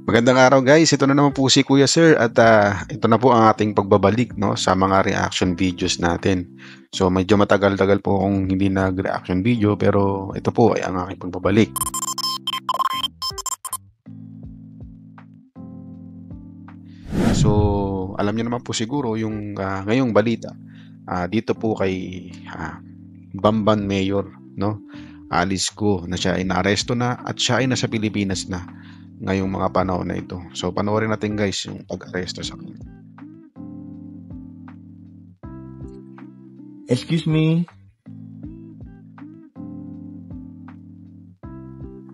Magandang araw guys, ito na naman po si Kuya Sir at ito na po ang ating pagbabalik no sa mga reaction videos natin. So medyo matagal-tagal po akong hindi nag-reaction video pero ito po ay ang aking pagbabalik. So alam niyo naman po siguro yung ngayong balita dito po kay Bamban Mayor no, Alice Go na siya ay naaresto na at siya ay nasa Pilipinas na ngayong mga panahon na ito. So panoorin natin guys yung pag-aresto sa kanya. Excuse me.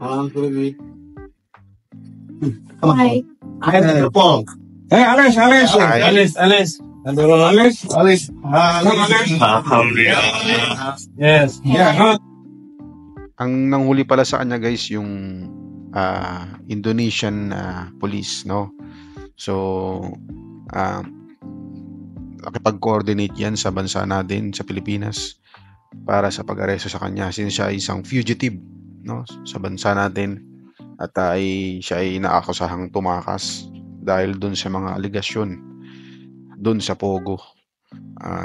Hi. Hey, Alice. Hi. Alice. Yes. Yeah. Ang nanghuli pala sa kanya guys yung Indonesian police no. So nakipag-coordinate yan sa bansa natin sa Pilipinas para sa pag-aresto sa kanya since siya ay isang fugitive no sa bansa natin at siya ay naakusahang tumakas dahil dun sa mga aligasyon dun sa Pogo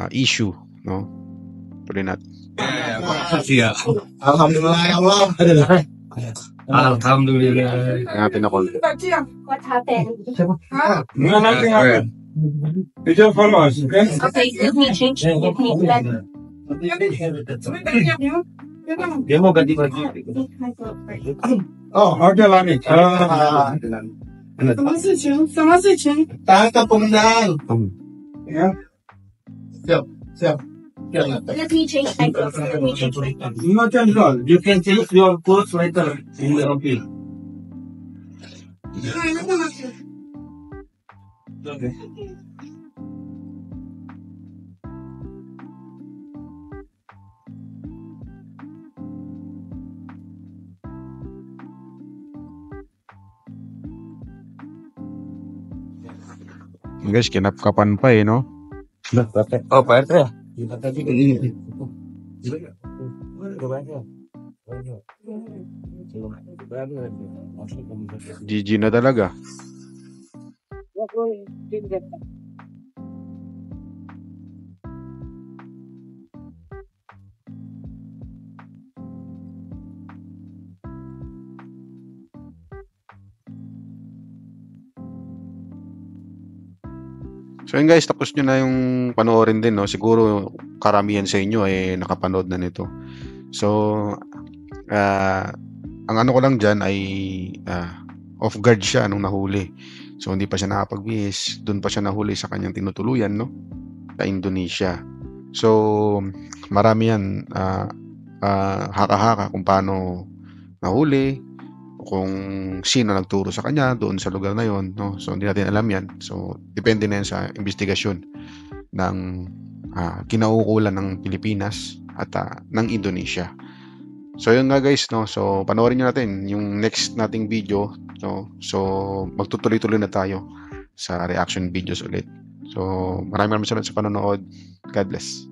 issue no. Tuloy natin. Alhamdulillah. Natin ako. What happened? Nothing happened. You just follow us, okay? Okay, let me change. Let me let. Demo ganti lagi. Oh, order lagi. Sama seçin. Yeah. Let me change my clothes. Let me change my clothes. Not at all. You can change your clothes later in the appeal. Okay. Guys, kinapkapan pa no. Oh, Pak RT. GG na talaga. So yun guys, tapos nyo na yung panoorin din no. Siguro karamihan sa inyo ay nakapanood na nito. So ang ano ko lang dyan ay off guard siya nung nahuli. So hindi pa siya nakapagbihis. Doon pa siya nahuli sa kanyang tinutuluyan no, sa Indonesia. So marami yan haka-haka kung paano nahuli, kung sino nagturo sa kanya doon sa lugar na yon no. So hindi natin alam yan. So depende na yan sa investigasyon ng kinaukulan ng Pilipinas at ng Indonesia. So yun nga guys no. So panoorin niyo natin yung next nating video no. So magtutuloy-tuloy na tayo sa reaction videos ulit. So maraming salamat sa panonood. God bless.